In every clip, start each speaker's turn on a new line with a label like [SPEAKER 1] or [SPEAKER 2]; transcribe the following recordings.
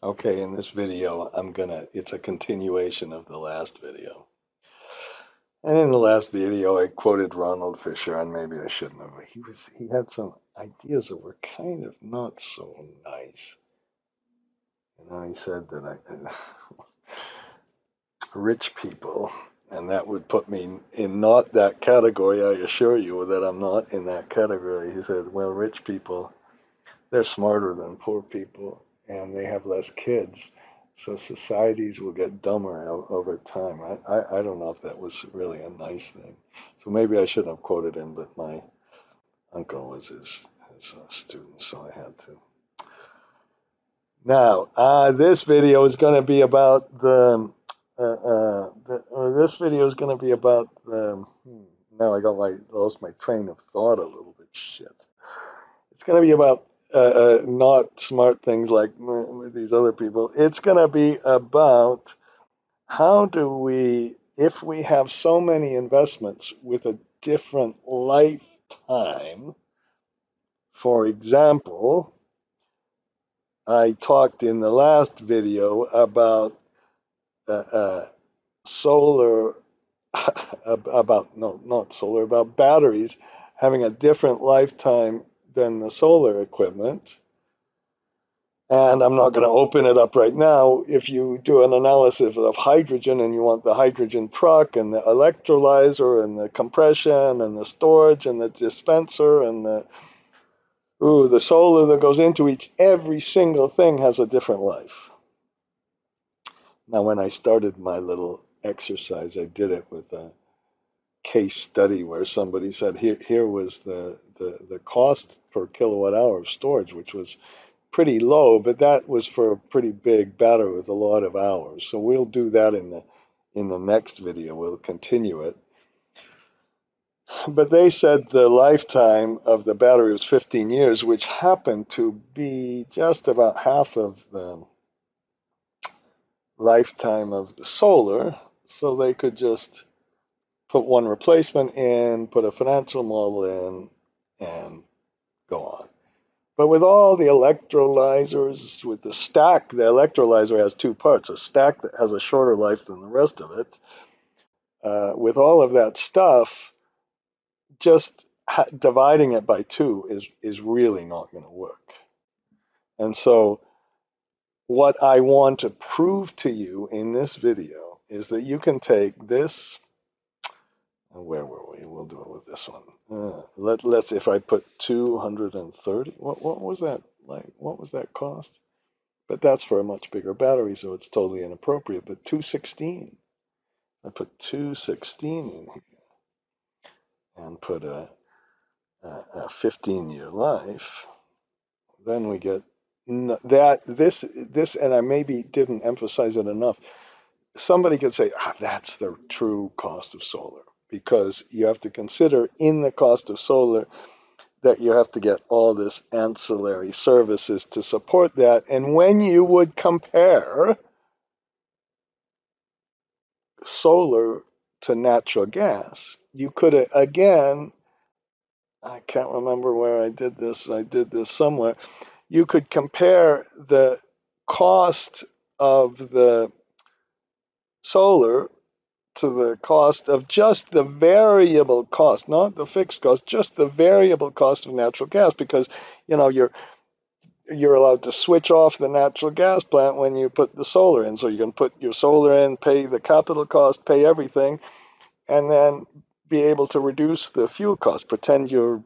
[SPEAKER 1] Okay, in this video, it's a continuation of the last video. And in the last video, I quoted Ronald Fisher, and maybe I shouldn't have. He had some ideas that were kind of not so nice. He said that rich people, and that would put me in not that category. I assure you that I'm not in that category. He said, well, rich people, they're smarter than poor people, and they have less kids. So societies will get dumber over time. I don't know if that was really a nice thing. So maybe I shouldn't have quoted him, but my uncle was his student, so I had to. Now, this video is going to be about this video is going to be about the. Now I lost my train of thought a little bit. Shit. It's going to be about not smart things like these other people. It's going to be about how do we, if we have so many investments with a different lifetime, for example, I talked in the last video about solar, not solar, about batteries having a different lifetime than the solar equipment. And I'm not going to open it up right now. If you do an analysis of hydrogen and you want the hydrogen truck and the electrolyzer and the compression and the storage and the dispenser and the solar that goes into every single thing has a different life. Now, when I started my little exercise, I did it with a case study where somebody said here was the cost per kilowatt hour of storage, which was pretty low, but that was for a pretty big battery with a lot of hours. So we'll do that in the next video. We'll continue it. But they said the lifetime of the battery was 15 years, which happened to be just about half of the lifetime of the solar. So they could just put one replacement in, put a financial model in, and go on. But with all the electrolyzers, with the stack, the electrolyzer has two parts, a stack that has a shorter life than the rest of it. With all of that stuff, just dividing it by two is really not going to work. And so what I want to prove to you in this video is that you can take this. Where were we? We'll do it with this one. Let's, if I put 230, what was that like? What was that cost? But that's for a much bigger battery, so it's totally inappropriate. But 216, I put 216 in here and put a 15-year life. Then we get this, and I maybe didn't emphasize it enough. Somebody could say, that's the true cost of solar, because you have to consider in the cost of solar that you have to get all this ancillary services to support that. And when you would compare solar to natural gas, you could, again, I can't remember where I did this somewhere. You could compare the cost of the solar to the cost of just the variable cost, not the fixed cost, just the variable cost of natural gas, because you're allowed to switch off the natural gas plant when you put the solar in. So you can put your solar in, pay the capital cost, pay everything, and then be able to reduce the fuel cost. Pretend you're,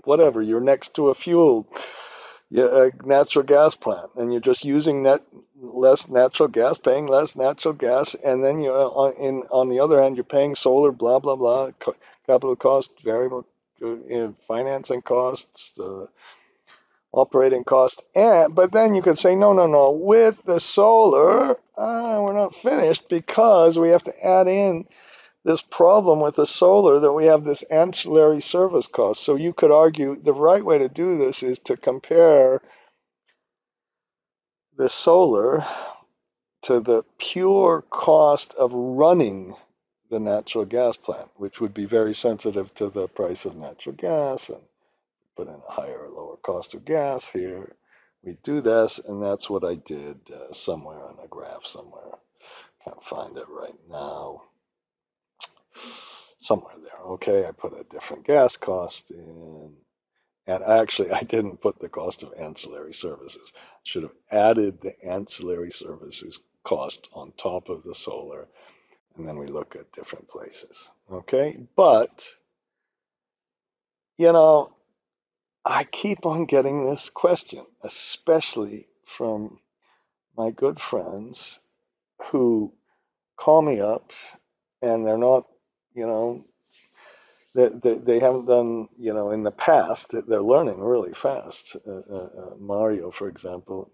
[SPEAKER 1] whatever, you're next to a natural gas plant, and you're just using less natural gas, paying less natural gas, and then on the other hand, you're paying solar, blah blah blah, capital cost, variable financing costs, operating cost, but then you could say no. With the solar, we're not finished, because we have to add in this problem with the solar that we have this ancillary service cost. So you could argue the right way to do this is to compare the solar to the pure cost of running the natural gas plant, which would be very sensitive to the price of natural gas, and put in a higher or lower cost of gas here, we do this, and that's what I did somewhere on a graph somewhere. Can't find it right now. Somewhere there. Okay, I put a different gas cost in. And actually, I didn't put the cost of ancillary services. Should have added the ancillary services cost on top of the solar, and then we look at different places. Okay, but I keep on getting this question, especially from my good friends who call me up and they're not, you know, they haven't done, in the past, they're learning really fast. Mario, for example,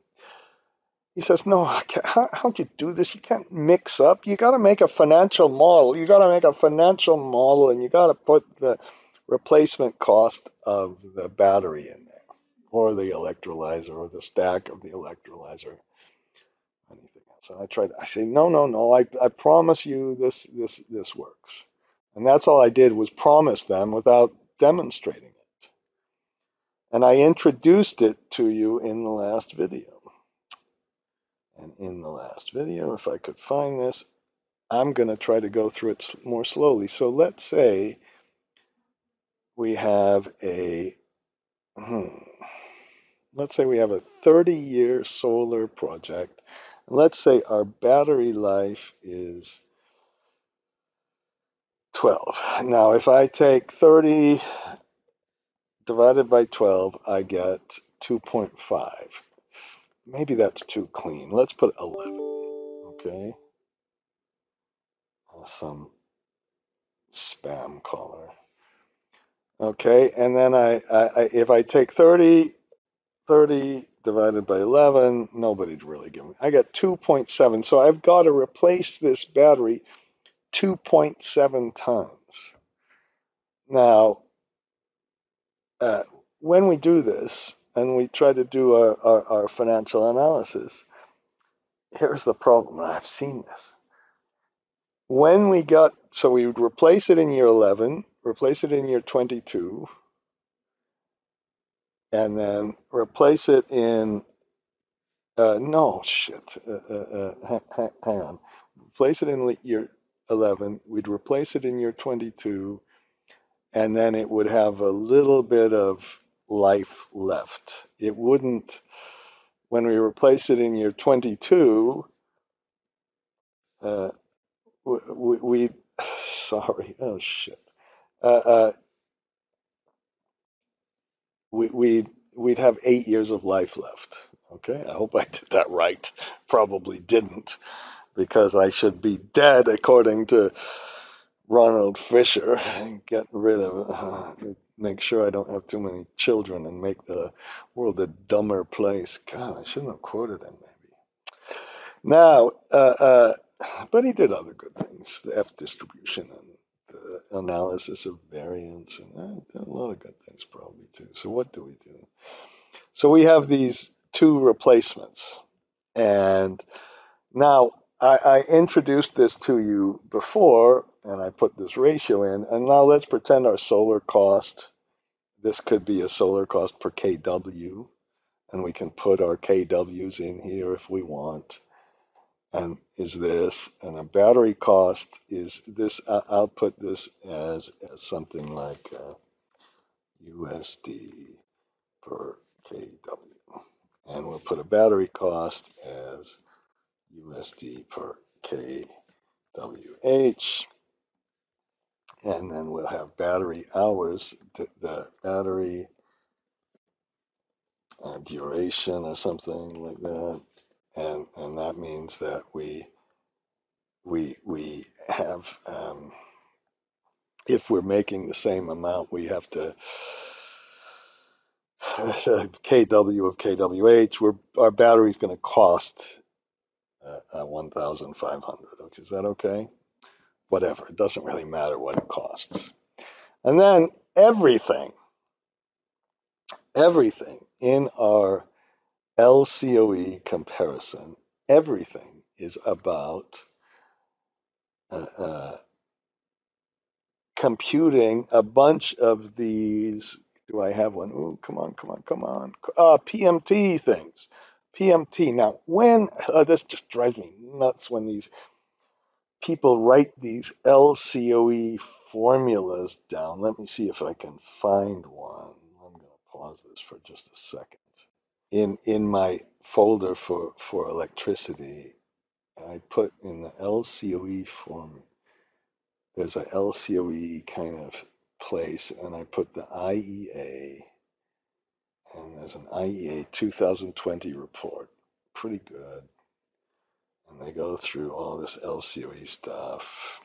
[SPEAKER 1] he says, no, how'd you do this? You can't mix up. You got to make a financial model. You got to make a financial model, and you got to put the replacement cost of the battery in there, or the electrolyzer, or the stack of the electrolyzer, anything else. And I say, no, I promise you this works. And that's all I did was promise them without demonstrating it. And I introduced it to you in the last video. And in the last video, if I could find this, I'm going to try to go through it more slowly. So let's say we have a 30-year solar project. Let's say our battery life is 12. Now, if I take 30 divided by 12, I get 2.5. Maybe that's too clean. Let's put 11. Okay. Some spam caller. Okay, and then if I take 30 divided by 11, nobody'd really give me. I get 2.7, so I've got to replace this battery 2.7 times. Now, when we do this and we try to do our financial analysis, here's the problem, and I've seen this. So we would replace it in year 11, replace it in year 22, and then replace it in no, shit. Hang on. Replace it in year 11. We'd replace it in year 22, and then it would have a little bit of life left. It wouldn't, when we replace it in year 22, we sorry, oh shit. We'd have 8 years of life left. Okay, I hope I did that right. Probably didn't, because I should be dead according to Ronald Fisher, and get rid of, make sure I don't have too many children and make the world a dumber place. God, I shouldn't have quoted him, maybe. Now, but he did other good things, the F distribution and the analysis of variance, and did a lot of good things probably too. So what do we do? So we have these two replacements, and now I introduced this to you before, and I put this ratio in, and now let's pretend our solar cost, this could be a solar cost per kW, and we can put our kWs in here if we want, and is this, and a battery cost is this, I'll put this as something like USD per kW, and we'll put a battery cost as USD per kWh, and then we'll have battery hours, the battery duration or something like that, and that means that we have, if we're making the same amount, we have to kW of kWh, our battery's going to cost 1,500. Is that okay? Whatever, it doesn't really matter what it costs. And then everything in our LCOE comparison, everything is about computing a bunch of these Do I have one? Ooh, come on, come on, come on. PMT things. PMT. Now, when this just drives me nuts when these people write these LCOE formulas down. Let me see if I can find one. I'm going to pause this for just a second. In my folder for electricity, I put in the LCOE form. There's a LCOE kind of place, and I put the IEA, and there's an IEA 2020 report. Pretty good. And they go through all this LCOE stuff.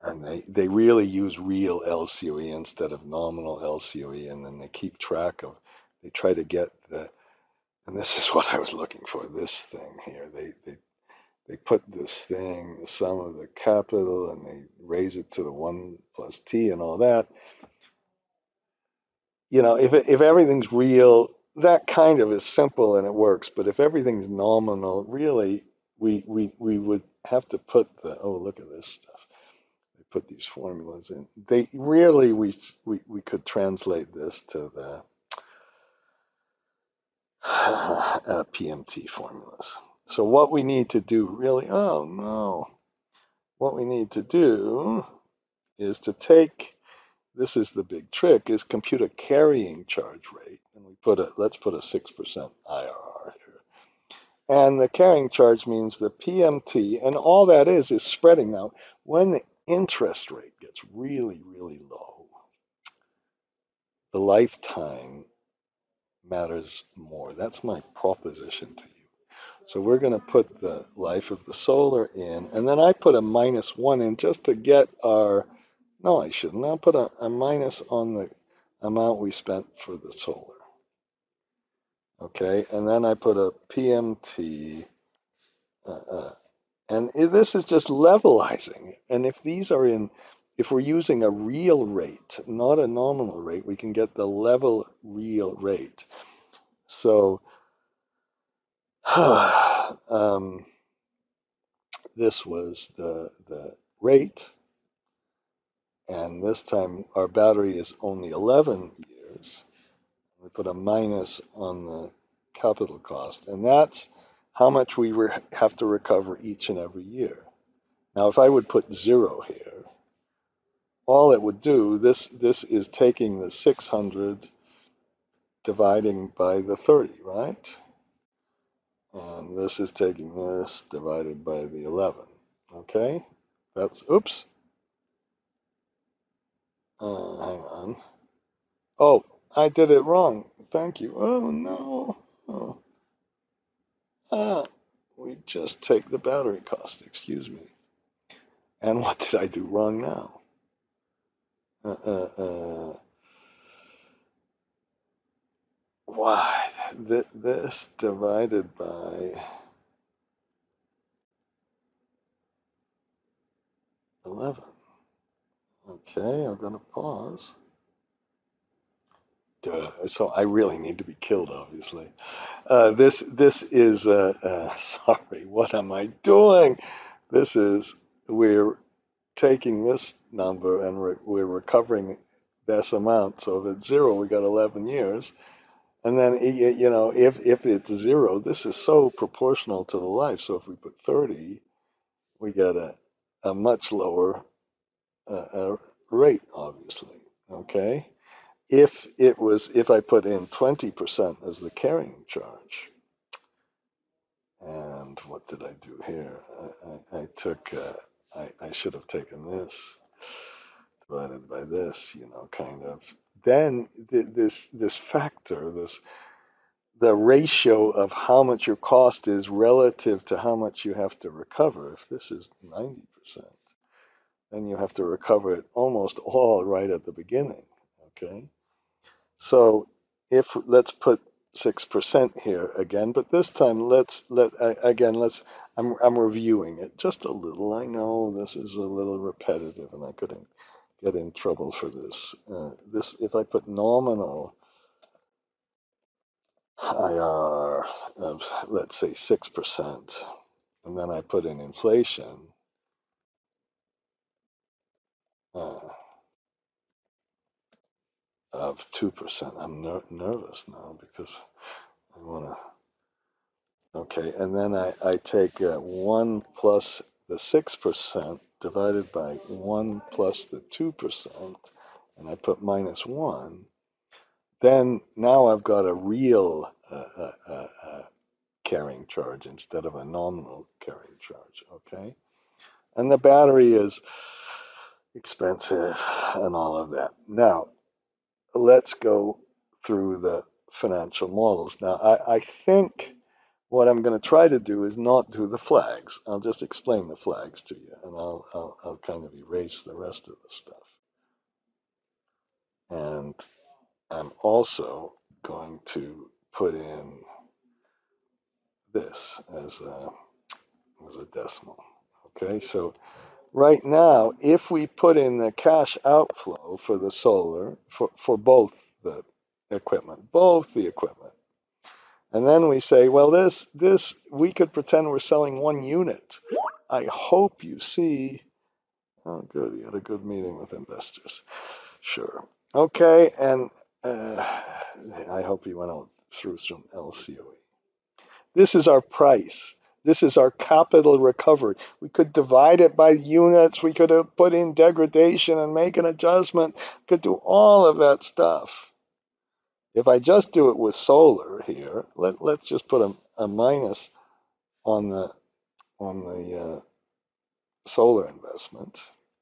[SPEAKER 1] And they really use real LCOE instead of nominal LCOE, and then they keep track of, they try to get the, and this is what I was looking for, this thing here. They put this thing, the sum of the capital, and they raise it to the 1 plus t and all that. You know, if everything's real, that kind of is simple and it works. But if everything's nominal, really, we would have to put the, oh, look at this stuff. They put these formulas in. They really, we could translate this to the PMT formulas. So what we need to do really, oh no, what we need to do is to take, this is the big trick, is compute a carrying charge rate. And we put a, let's put a 6% IRR here. And the carrying charge means the PMT, and all that is spreading. Now, when the interest rate gets really, really low, the lifetime matters more. That's my proposition to you. So we're going to put the life of the solar in, and then I put a -1 in just to get our, no, I shouldn't. I'll put a minus on the amount we spent for the solar. Okay, and then I put a PMT, and this is just levelizing. And if these are in, if we're using a real rate, not a nominal rate, we can get the level real rate. So this was the rate, and this time our battery is only 11 years. We put a minus on the capital cost, and that's how much we have to recover each and every year. Now, if I would put 0 here, all it would do, this is taking the 600 dividing by the 30, right? And this is taking this divided by the 11, okay? That's, oops. Hang on. Oh, I did it wrong. Thank you. Oh, no. Oh. We just take the battery cost, excuse me. And what did I do wrong now? Why? This divided by 11. Okay, I'm going to pause. Duh. So I really need to be killed, obviously. This is, sorry, what am I doing? This is, we're taking this number and we're recovering this amount. So if it's 0, we got 11 years. And then, you know, if it's 0, this is so proportional to the life. So if we put 30, we get a much lower rate, obviously. Okay. If I put in 20% as the carrying charge, and what did I do here? I took, I should have taken this divided by this, you know, kind of. Then this factor, the ratio of how much your cost is relative to how much you have to recover. If this is 90%, then you have to recover it almost all right at the beginning. Okay. So if let's put 6% here again, but this time I'm reviewing it just a little. I know this is a little repetitive and I couldn't get in trouble for this. If I put nominal IR of, let's say, 6%, and then I put in inflation, uh, of 2%. I'm nervous now because I want to. Okay, and then I take 1 plus the 6% divided by 1 plus the 2%, and I put minus 1. Then now I've got a real carrying charge instead of a nominal carrying charge, okay? And the battery is expensive and all of that. Now, let's go through the financial models. Now, I think what I'm going to try to do is not do the flags. I'll just explain the flags to you, and I'll kind of erase the rest of the stuff. And I'm also going to put in this as a decimal. Okay, so right now, if we put in the cash outflow for the solar, for both the equipment, and then we say, well, this we could pretend we're selling 1 unit. I hope you see. Oh, good. You had a good meeting with investors. Sure. Okay, and I hope you went through some LCOE. This is our price. This is our capital recovery. We could divide it by units. We could have put in degradation and make an adjustment. Could do all of that stuff. If I just do it with solar here, let's just put a minus on the solar investment,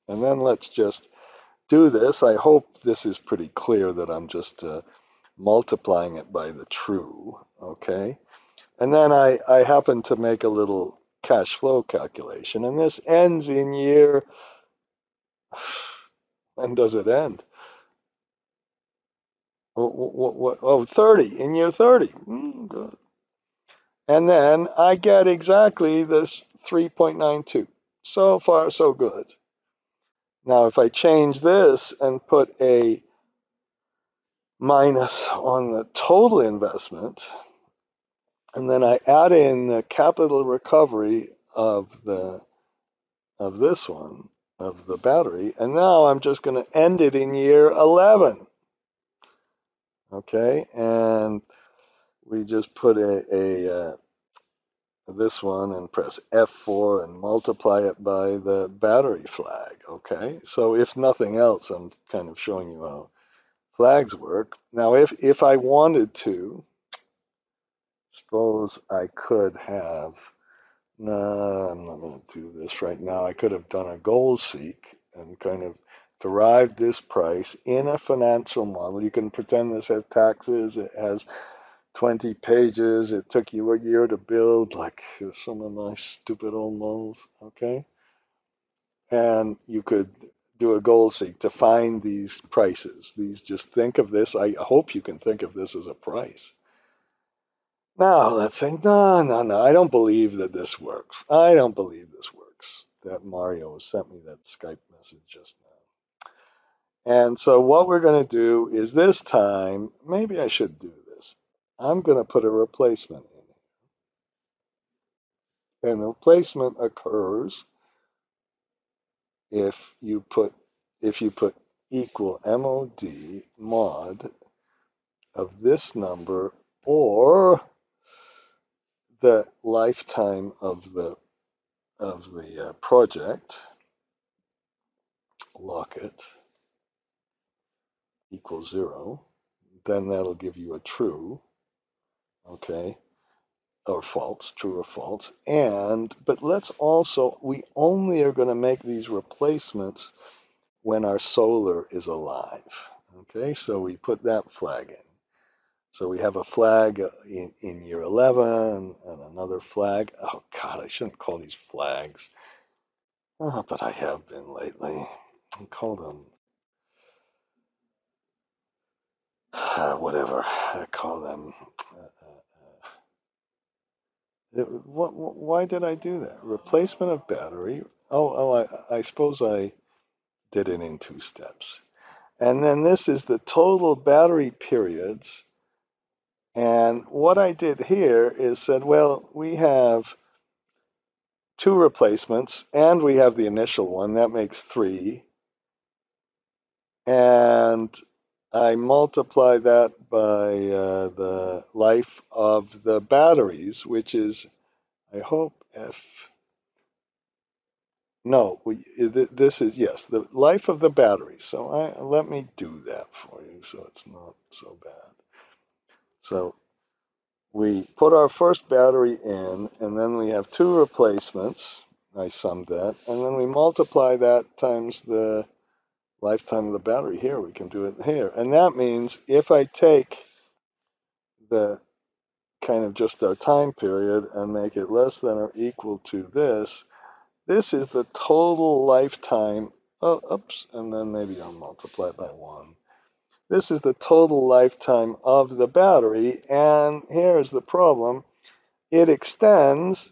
[SPEAKER 1] and then let's just do this. I hope this is pretty clear that I'm just multiplying it by the true, okay? And then I happen to make a little cash flow calculation, and this ends in year, when does it end? Oh, 30, in year 30. Good. And then I get exactly this 3.92. So far, so good. Now, if I change this and put a minus on the total investment, and then I add in the capital recovery of this one, of the battery, and now I'm just going to end it in year 11. Okay, and we just put this one and press F4 and multiply it by the battery flag. Okay, so if nothing else, I'm kind of showing you how flags work. Now, if I wanted to, suppose I could have, no, I'm not going to do this right now. I could have done a goal seek and kind of derived this price in a financial model. You can pretend this has taxes, it has 20 pages, it took you a year to build, like some of my stupid old models, okay? And you could do a goal seek to find these prices. Just think of this, I hope you can think of this as a price. Now, let's say, no, I don't believe that this works. I don't believe this works. That Mario sent me that Skype message just now. And so what we're going to do is this time, maybe I should do this. I'm going to put a replacement in. And the replacement occurs if you put equal MOD mod of this number or the lifetime of the project, lock it, equals 0, then that'll give you a true, okay, or false, true or false. But let's also, we only are going to make these replacements when our solar is alive, okay? So we put that flag in. So we have a flag in year 11 and another flag. Oh God, I shouldn't call these flags. Oh, but I have been lately. I call them whatever. I call them. Why did I do that? Replacement of battery. I suppose I did it in 2 steps. And then this is the total battery periods. And what I did here is said, well, we have 2 replacements and we have the initial one. That makes 3. And I multiply that by the life of the batteries, which is, I hope, no, this is, yes, the life of the battery. So let me do that for you so it's not so bad. So we put our first battery in, and then we have two replacements. I summed that, and then we multiply that times the lifetime of the battery. Here, we can do it here. And that means if I take the kind of just our time period and make it less than or equal to this, this is the total lifetime. Oh, oops, and then maybe I'll multiply it by 1. This is the total lifetime of the battery, and here's the problem. It extends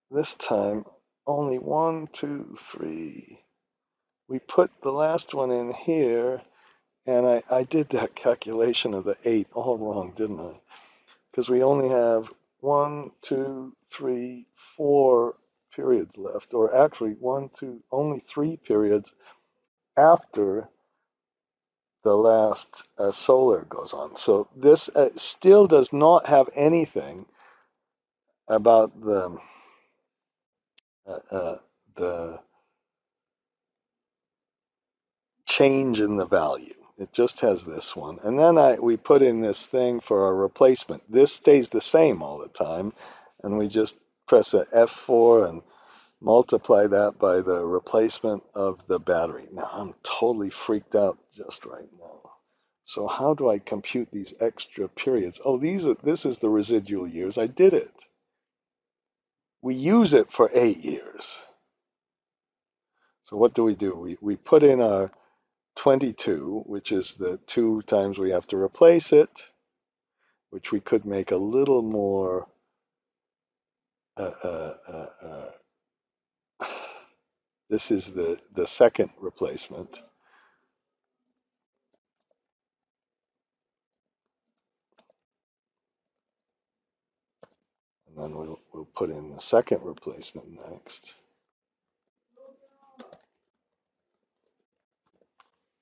[SPEAKER 1] this time only 1, 2, 3. We put the last one in here, and I did that calculation of the 8 all wrong, didn't I? Because we only have 1, 2, 3, 4 periods left, or actually only 3 periods after the last solar goes on. So this still does not have anything about the change in the value. It just has this one. And then we put in this thing for our replacement. This stays the same all the time, and we just press a F4 and multiply that by the replacement of the battery. Now I'm totally freaked out just right now. So how do I compute these extra periods? Oh, this is the residual years. I did it. We use it for 8 years. So what do? We put in our 22, which is the 2 times we have to replace it, which we could make a little more this is the second replacement. And then we'll put in the second replacement next.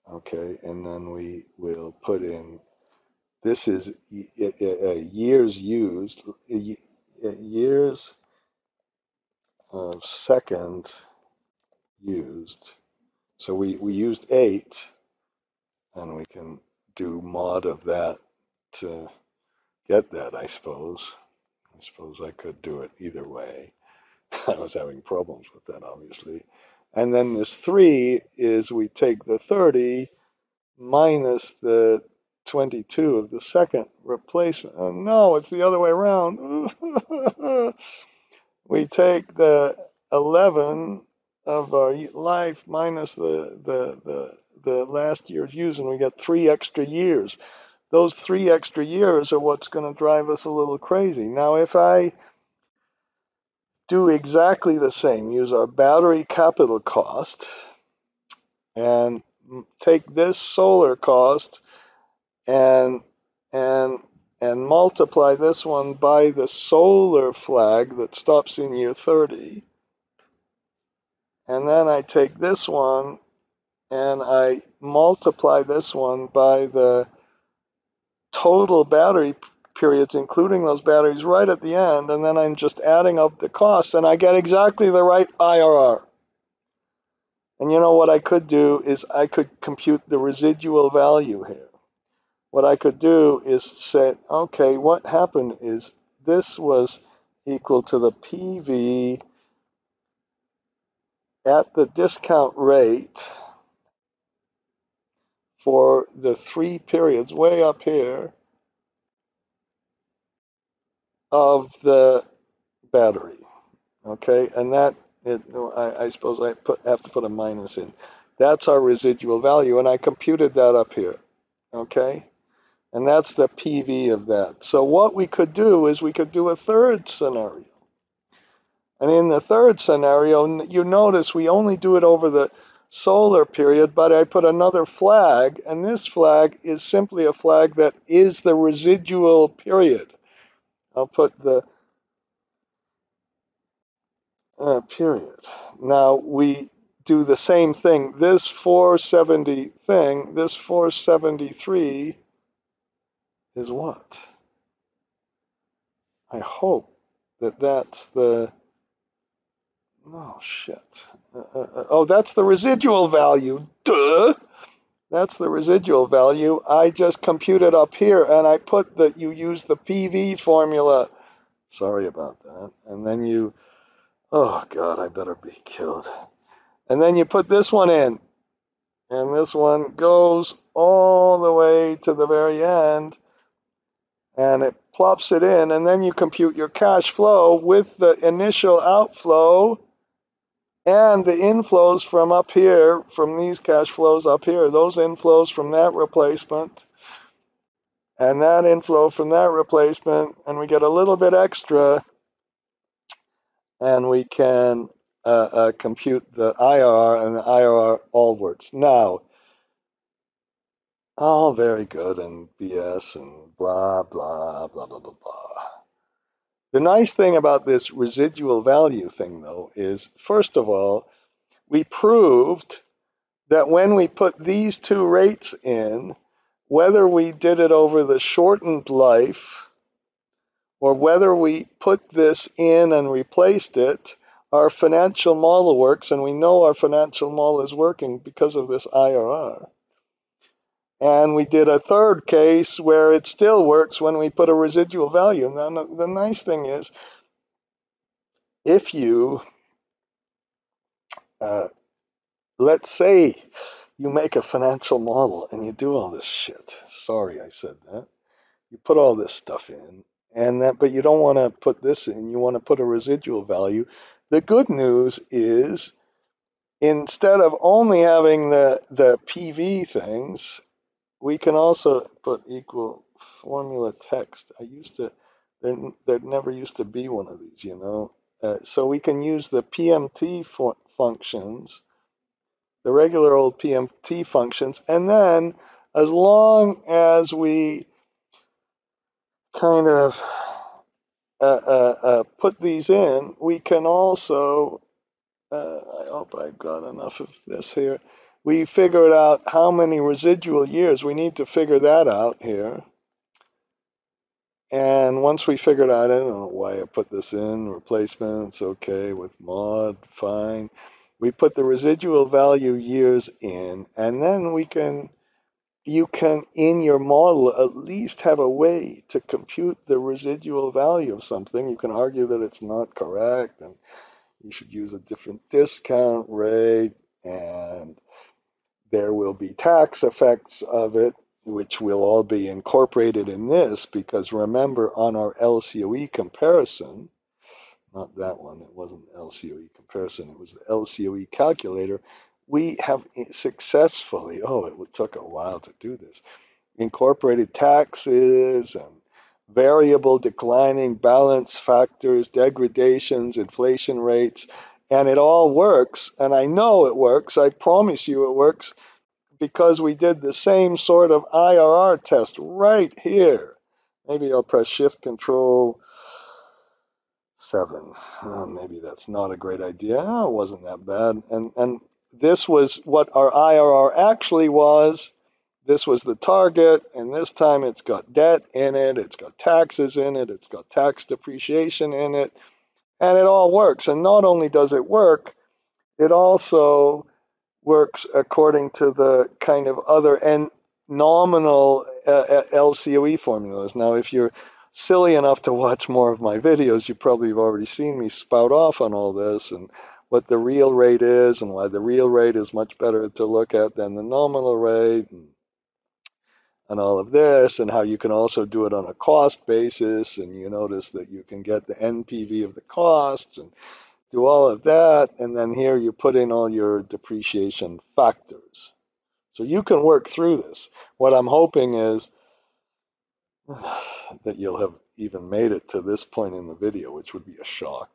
[SPEAKER 1] Okay, and then we will put in, this is years used, years of seconds used. So we used 8, and we can do mod of that to get that, I suppose. I suppose I could do it either way. I was having problems with that, obviously. And then this 3 is we take the 30 minus the 22 of the second replacement. Oh, no, it's the other way around. We take the 11 of our life minus the last year's use, and we get 3 extra years. Those 3 extra years are what's going to drive us a little crazy. Now, if I do exactly the same, use our battery capital cost, and take this solar cost and multiply this one by the solar flag that stops in year 30. And then I take this one and I multiply this one by the total battery periods, including those batteries right at the end, and then I'm just adding up the costs, and I get exactly the right IRR. And you know what I could do is I could compute the residual value here. What I could do is say, okay, what happened is this was equal to the PV at the discount rate for the 3 periods way up here of the battery. Okay, and that, I suppose I have to put a minus in. That's our residual value, and I computed that up here. Okay, and that's the PV of that. So what we could do is we could do a third scenario. And in the third scenario, you notice we only do it over the solar period, but I put another flag, and this flag is simply a flag that is the residual period. I'll put the period. Now we do the same thing. This 470 thing, this 473 is what? I hope that that's the, oh shit. Oh, that's the residual value. Duh! That's the residual value. I just computed up here and I put that you use the PV formula. Sorry about that. And then you, oh God, I better be killed. And then you put this one in. And this one goes all the way to the very end. And it plops it in. And then you compute your cash flow with the initial outflow and the inflows from up here, from these cash flows up here, those inflows from that replacement, and that inflow from that replacement, and we get a little bit extra, and we can compute the IRR, and the IRR all works. Now, all very good and BS and blah, blah, blah, blah, blah, blah. The nice thing about this residual value thing, though, is, first of all, we proved that when we put these two rates in, whether we did it over the shortened life or whether we put this in and replaced it, our financial model works, and we know our financial model is working because of this IRR. And we did a third case where it still works when we put a residual value. Now, the nice thing is, if you, let's say you make a financial model and you do all this shit. Sorry I said that. You put all this stuff in, and that, but you don't want to put this in. You want to put a residual value. The good news is, instead of only having the PV things, we can also put equal formula text. There never used to be one of these, you know. So we can use the PMT functions, the regular old PMT functions, and then as long as we kind of put these in, we can also, I hope I've got enough of this here. We figured out how many residual years. We need to figure that out here. And once we figured out, I don't know why I put this in, replacements, okay, with mod, fine. We put the residual value years in, and then you can, in your model, at least have a way to compute the residual value of something. You can argue that it's not correct, and you should use a different discount rate, and there will be tax effects of it, which will all be incorporated in this, because remember, on our LCOE comparison, not that one, it wasn't LCOE comparison, it was the LCOE calculator, we have successfully, it took a while to do this, incorporated taxes and variable declining balance factors, degradations, inflation rates, and it all works. And I know it works. I promise you it works, because we did the same sort of IRR test right here. Maybe I'll press Shift Control 7. Maybe that's not a great idea. It wasn't that bad. And this was what our IRR actually was. This was the target, and this time it's got debt in it, it's got taxes in it, it's got tax depreciation in it, and it all works. And not only does it work, it also works according to the kind of other and nominal LCOE formulas. Now, if you're silly enough to watch more of my videos, you probably have already seen me spout off on all this and what the real rate is and why the real rate is much better to look at than the nominal rate, and all of this, and how you can also do it on a cost basis, and you notice that you can get the NPV of the costs and do all of that, and then here you put in all your depreciation factors. So you can work through this. What I'm hoping is that you'll have even made it to this point in the video, which would be a shock,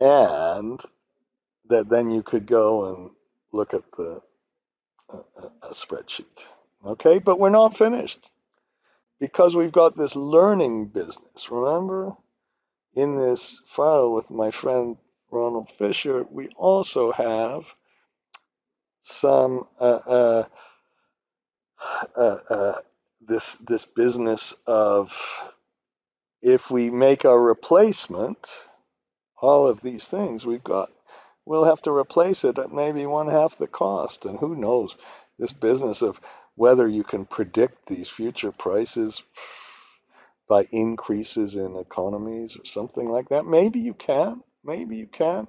[SPEAKER 1] and that then you could go and look at the a spreadsheet. Okay, but we're not finished, because we've got this learning business. Remember, in this file with my friend Ronald Fisher, we also have some uh, uh, this business of, if we make our replacement, all of these things we'll have to replace it at maybe one half the cost. And who knows, this business of whether you can predict these future prices by increases in economies or something like that. Maybe you can. Maybe you can.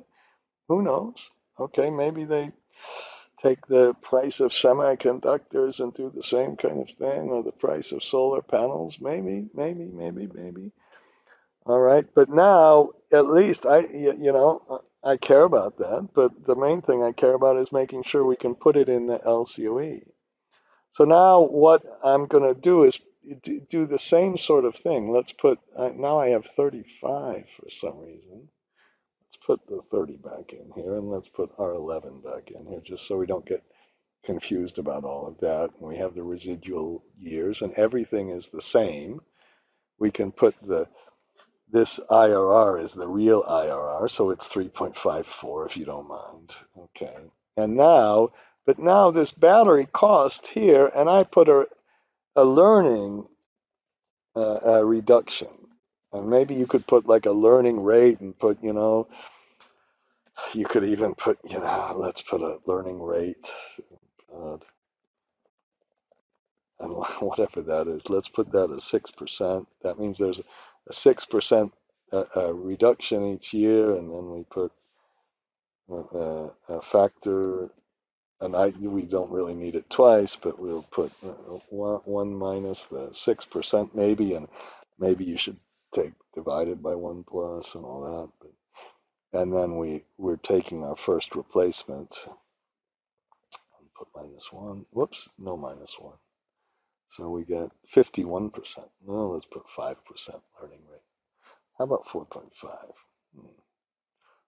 [SPEAKER 1] Who knows? Okay, maybe they take the price of semiconductors and do the same kind of thing, or the price of solar panels. Maybe. All right, but now at least I care about that. But the main thing I care about is making sure we can put it in the LCOE. So now what I'm going to do is do the same sort of thing. Let's put, now I have 35 for some reason. Let's put the 30 back in here, and let's put R11 back in here, just so we don't get confused about all of that. We have the residual years, and everything is the same. We can put this IRR is the real IRR, so it's 3.54 if you don't mind. Okay. And now, but now this battery cost here, and I put a learning reduction. And maybe you could put like a learning rate and put, you could even put, let's put a learning rate. And whatever that is, let's put that as 6%. That means there's a 6% reduction each year, and then we put a factor, and we don't really need it twice, but we'll put one minus the 6% maybe, and maybe you should take divided by 1 plus and all that. And then we're taking our first replacement. Put -1. Whoops, no -1. So we get 51%. No, let's put 5% learning rate. How about 4.5?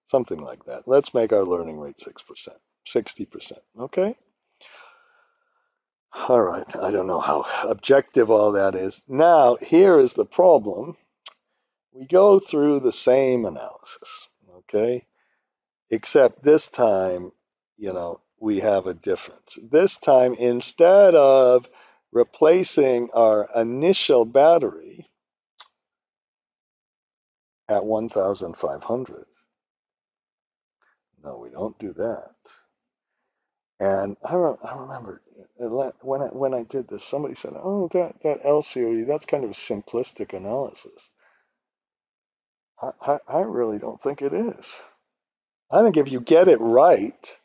[SPEAKER 1] Something like that. Let's make our learning rate 6%, 60%. Okay? All right. I don't know how objective all that is. Now, here is the problem. We go through the same analysis, okay? Except this time, we have a difference. This time, instead of replacing our initial battery at 1,500, no, we don't do that. And I remember when I did this, somebody said, "Oh, that LCOE, that's kind of a simplistic analysis." I really don't think it is. I think if you get it right,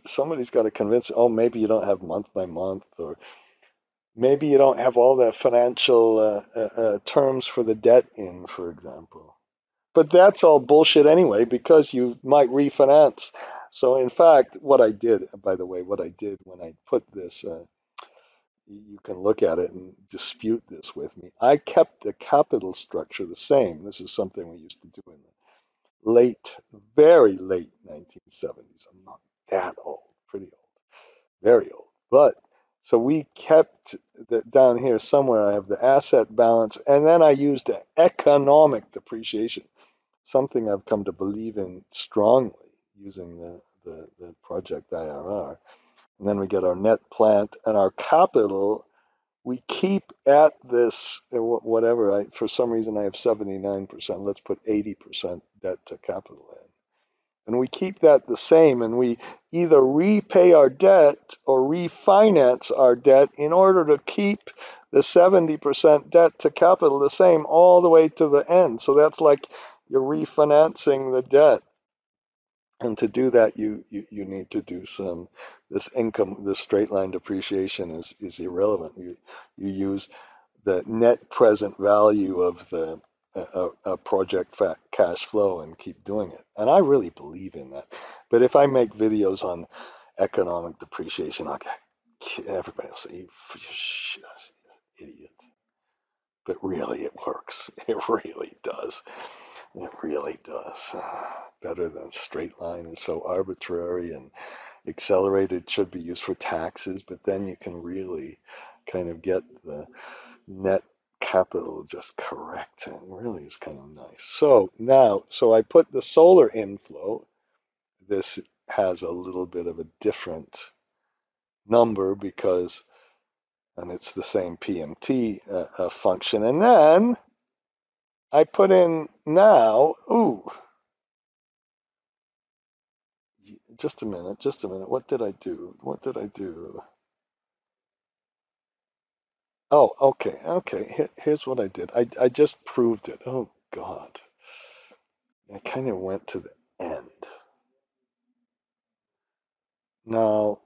[SPEAKER 1] somebody's got to convince. Oh, maybe you don't have month by month, or maybe you don't have all the financial terms for the debt in, for example. But that's all bullshit anyway, because you might refinance. So in fact, what I did, by the way, what I did when I put this, you can look at it and dispute this with me. I kept the capital structure the same. This is something we used to do in the very late 1970s. I'm not that old, pretty old, very old. But so we kept down here somewhere. I have the asset balance, and then I used the economic depreciation, something I've come to believe in strongly, using the project IRR. And then we get our net plant and our capital. We keep at this, whatever, for some reason I have 79%. Let's put 80% debt to capital in. And we keep that the same, and we either repay our debt or refinance our debt in order to keep the 70% debt to capital the same all the way to the end. So that's like you're refinancing the debt. And to do that, you need to do this income, this straight line depreciation is irrelevant. You use the net present value of the project cash flow and keep doing it. And I really believe in that. But if I make videos on economic depreciation, everybody will say, you idiot. But really, it works. It really does. It really does. Better than straight line is so arbitrary, and accelerated should be used for taxes, but then you can really kind of get the net capital just correct, and really is kind of nice. So now, I put the solar inflow this has a little bit of a different number because, and it's the same PMT function. And then I put in now, just a minute. What did I do? Oh, okay. Here's what I did. I just proved it. Oh, God. I kind of went to the end. Now,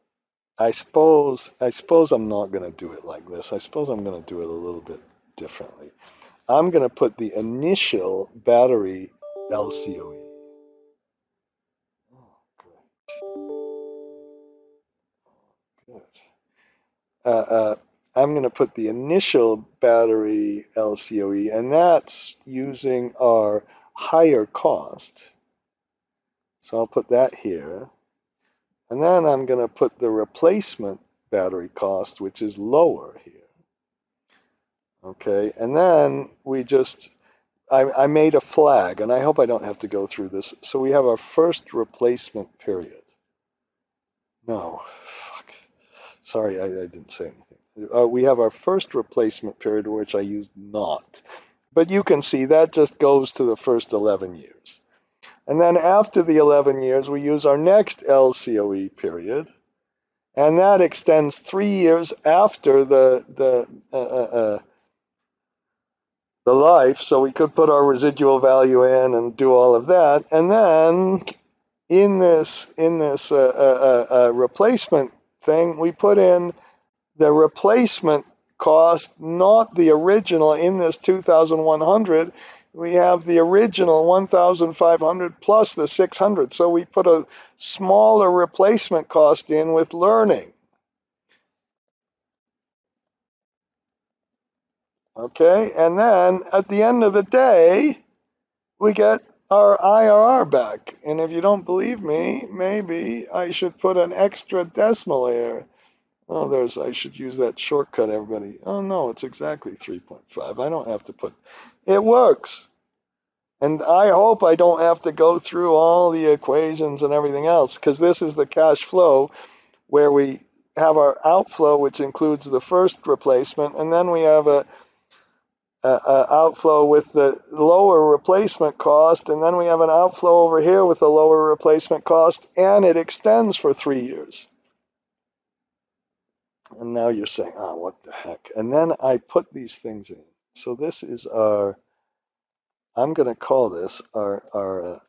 [SPEAKER 1] I suppose I'm not going to do it like this. I suppose I'm going to do it a little bit differently. I'm going to put the initial battery LCOE. Oh, good. I'm going to put the initial battery LCOE, and that's using our higher cost. So I'll put that here. And then I'm going to put the replacement battery cost, which is lower here. Okay, and then I made a flag, and I hope I don't have to go through this. So we have our first replacement period. No, fuck. Sorry, I didn't say anything. We have our first replacement period, which I used not. But you can see that just goes to the first 11 years. And then after the 11 years, we use our next LCOE period. And that extends 3 years after the life. So we could put our residual value in and do all of that. And then in this replacement thing, we put in the replacement cost, not the original. In this 2,100, we have the original 1,500 plus the 600. So we put a smaller replacement cost in with learning. Okay, and then at the end of the day, we get our IRR back. And if you don't believe me, maybe I should put an extra decimal here. Oh, I should use that shortcut, everybody. Oh, no, it's exactly 3.5. I don't have to put, it works. And I hope I don't have to go through all the equations and everything else, because this is the cash flow where we have our outflow, which includes the first replacement, and then we have a outflow with the lower replacement cost, and then we have an outflow over here with the lower replacement cost, and it extends for 3 years. And now you're saying, oh, what the heck? And then I put these things in. So this is I'm going to call this our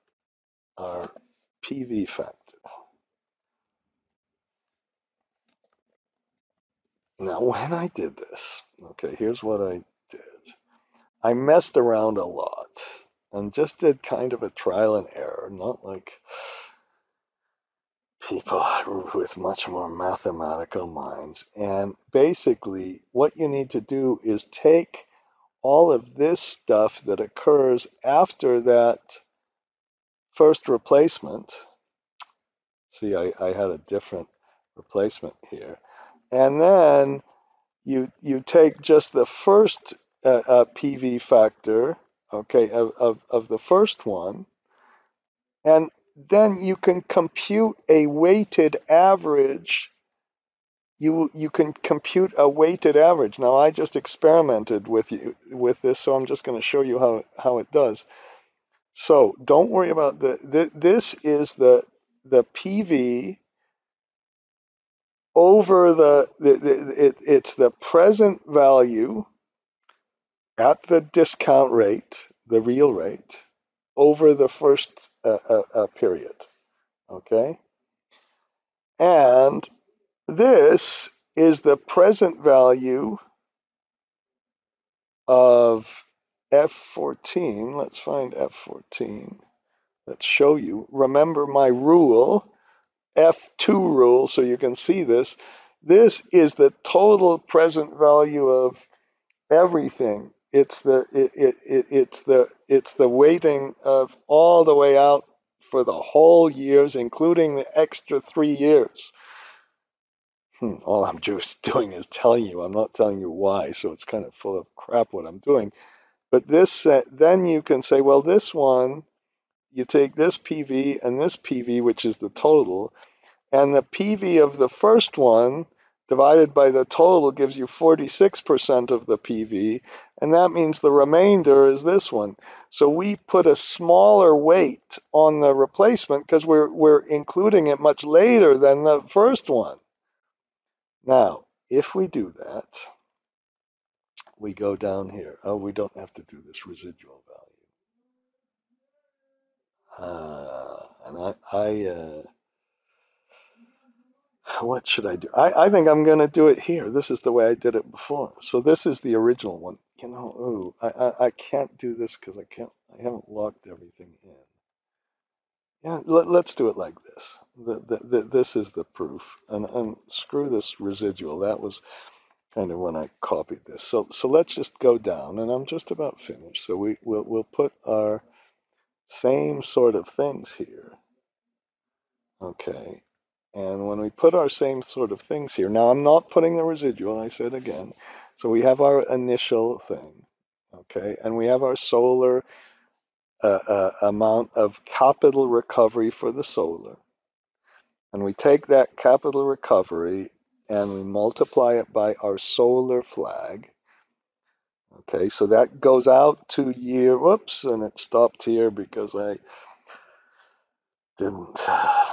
[SPEAKER 1] PV factor. Now, when I did this, okay, here's what I did. I messed around a lot and just did kind of a trial and error, not like people with much more mathematical minds. And basically, what you need to do is take all of this stuff that occurs after that first replacement. See, I had a different replacement here. And then you take just the first PV factor, okay, of the first one, and then you can compute a weighted average. You can compute a weighted average. Now, I just experimented with this, so I'm just going to show you how it does. So don't worry about this is the PV over it's the present value at the discount rate, the real rate, over the first period, okay? And this is the present value of F14. Let's find F14. Let's show you. Remember my rule, F2 rule, so you can see this. This is the total present value of everything. It's the weighting of all the way out for the whole years, including the extra 3 years. All I'm just doing is telling you. I'm not telling you why, so it's kind of full of crap what I'm doing. But this, then you can say, well, this one, you take this PV and this PV, which is the total, and the PV of the first one divided by the total gives you 46% of the PV, and that means the remainder is this one. So we put a smaller weight on the replacement because we're including it much later than the first one. Now, if we do that, we go down here. Oh, we don't have to do this residual value. And what should I do? I think I'm going to do it here. This is the way I did it before. So this is the original one. You know, ooh, I can't do this because I haven't locked everything in. Yeah, let's do it like this. This is the proof. And screw this residual. That was kind of when I copied this. So let's just go down, and I'm just about finished. So we'll put our same sort of things here. Okay. And when we put our same sort of things here, now I'm not putting the residual, I said again. So we have our initial thing, okay? And we have our solar amount of capital recovery for the solar. And we take that capital recovery and we multiply it by our solar flag. Okay, so that goes out to year, whoops, and it stopped here because I didn't,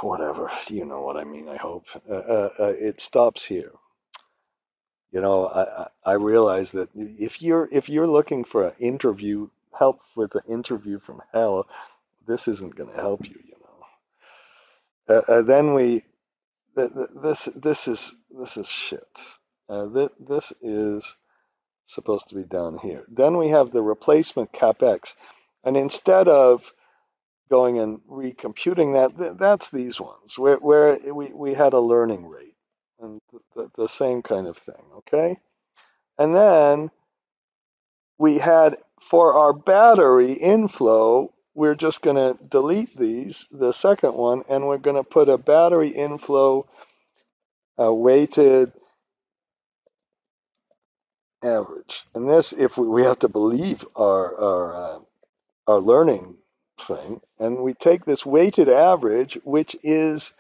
[SPEAKER 1] whatever, you know what I mean, I hope. It stops here. You know, I realize that if you're looking for an interview, help with an interview from hell, this isn't going to help you, you know. Then this is shit. This is supposed to be down here. Then we have the replacement capex, and instead of going and recomputing that, that's these ones where we had a learning rate and the same kind of thing, okay? And then we had, for our battery inflow, we're just going to delete these, the second one, and we're going to put a battery inflow weighted average. And this, if we have to believe our learning thing, and we take this weighted average, which is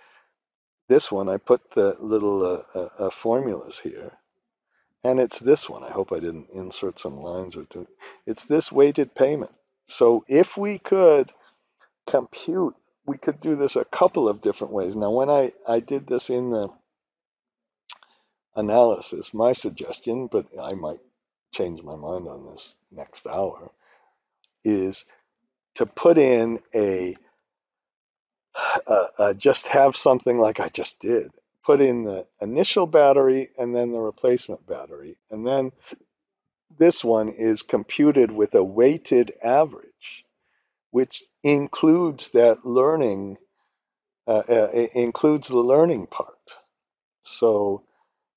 [SPEAKER 1] this one. I put the little formulas here. And it's this one. I hope I didn't insert some lines or two. It's this weighted payment. So if we could compute, we could do this a couple of different ways. Now, when I did this in the analysis, my suggestion, but I might change my mind on this next hour, is to put in just have something like I just did. Put in the initial battery and then the replacement battery. And then this one is computed with a weighted average, which includes that learning, includes the learning part. So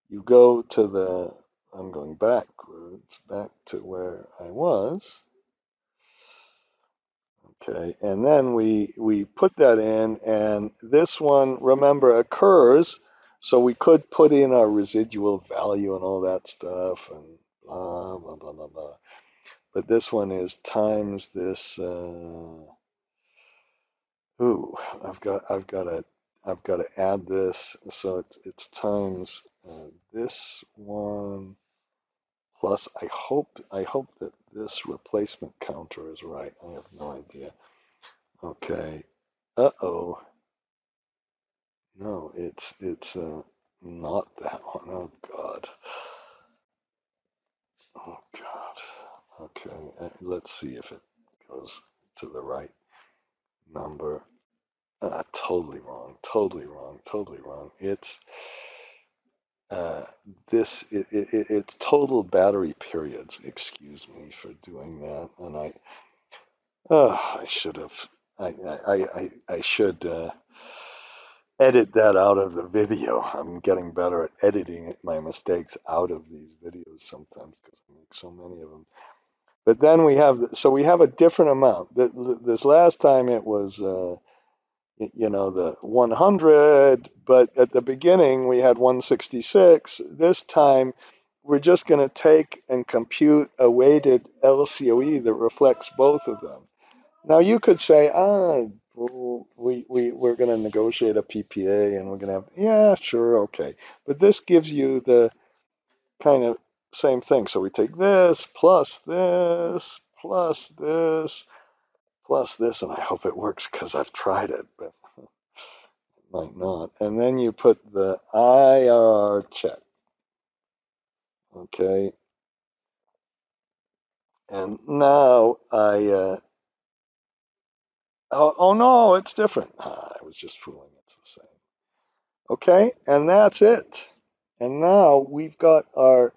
[SPEAKER 1] you go to the, I'm going backwards, back to where I was. Okay, and then we put that in, and this one, remember, occurs, so we could put in our residual value and all that stuff, and blah, blah, blah, blah, blah. But this one is times this, ooh, I've got to add this, so it's times this one, plus I hope that this replacement counter is right. I have no idea. Okay. Uh-oh. No, it's not that one. Oh God. Oh God. Okay. Let's see if it goes to the right number. Totally wrong. Totally wrong. Totally wrong. It's it's total battery periods. Excuse me for doing that. And I should have. I should edit that out of the video. I'm getting better at editing my mistakes out of these videos sometimes because I make so many of them. But then we have, so we have a different amount. This last time it was, you know, the 100, but at the beginning we had 166. This time we're just going to take and compute a weighted LCOE that reflects both of them. Now you could say, we're going to negotiate a PPA and we're going to have, yeah, sure, okay. But this gives you the kind of same thing. So we take this, plus this, plus this, plus this, and I hope it works because I've tried it, but it might not. And then you put the IRR check, okay? And now oh no, it's different. I was just fooling, it's the same. Okay, and that's it. And now we've got our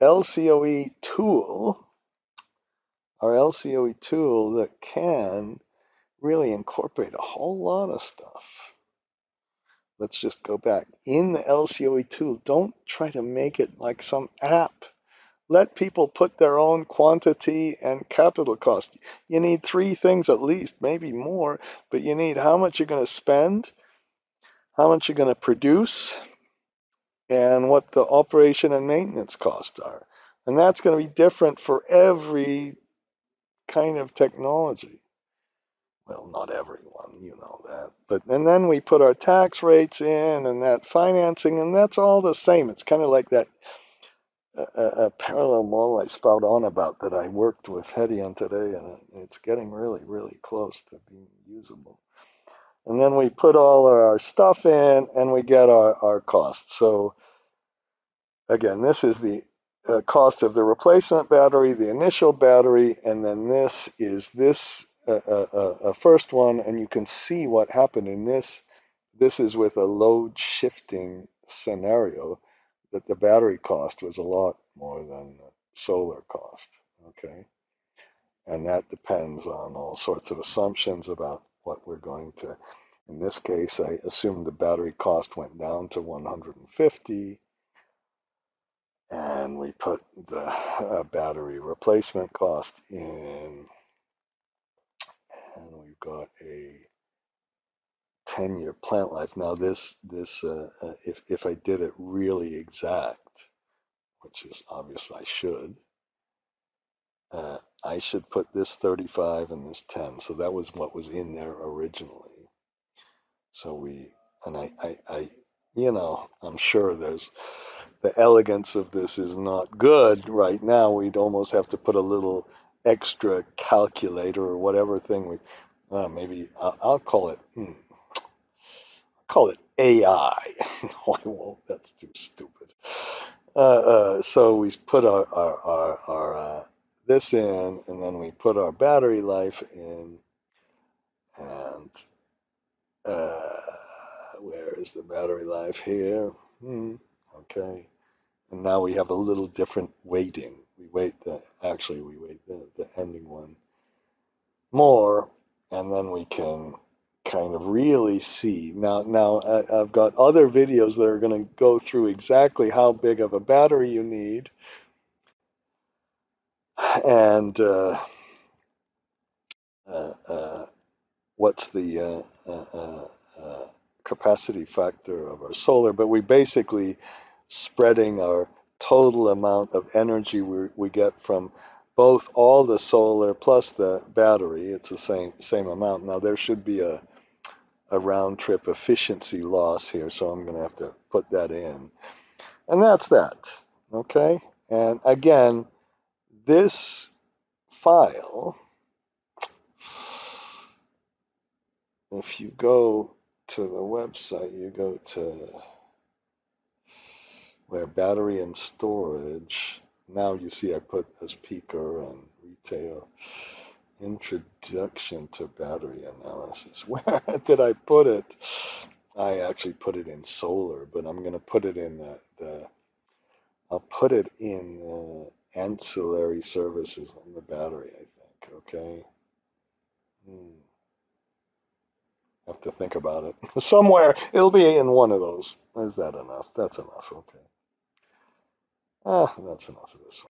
[SPEAKER 1] LCOE tool, that can really incorporate a whole lot of stuff. Let's just go back. In the LCOE tool, don't try to make it like some app. Let people put their own quantity and capital cost. You need three things at least, maybe more, but you need how much you're going to spend, how much you're going to produce, and what the operation and maintenance costs are. And that's going to be different for every kind of technology. Well, not everyone, you know that. But and then we put our tax rates in and that financing, and that's all the same. It's kind of like that a parallel model I spout on about that I worked with Hetty on today, and it's getting really, really close to being usable. And then we put all our stuff in, and we get our cost. So again, this is the cost of the replacement battery, the initial battery, and then this is this first one, and you can see what happened in this. This is with a load shifting scenario that the battery cost was a lot more than the solar cost, okay? And that depends on all sorts of assumptions about what we're going to, in this case, I assumed the battery cost went down to 150, and we put the battery replacement cost in, and we've got a 10-year plant life. Now this if I did it really exact, which is obvious I should put this 35 and this 10. So that was what was in there originally. So I'm sure there's the elegance of this is not good right now. We'd almost have to put a little extra calculator or whatever thing maybe I'll call it AI. No, I won't. That's too stupid. So we put our this in, and then we put our battery life in, and where is the battery life here? Okay, and now we have a little different weighting. We weight the ending one more, and then we can kind of really see. Now I've got other videos that are going to go through exactly how big of a battery you need, and uh, what's the capacity factor of our solar, but we basically spreading our total amount of energy we get from both all the solar plus the battery. It's the same amount. Now there should be a round trip efficiency loss here, so I'm going to have to put that in. And that's that. Okay? And again, this file, if you go to the website, you go to where battery and storage. Now you see I put a speaker and retail. Introduction to battery analysis. Where did I put it? I actually put it in solar, but I'm going to put it in I'll put it in ancillary services on the battery, I think. Okay. Have to think about it. Somewhere it'll be in one of those. Is that enough? That's enough. Okay. That's enough of this one.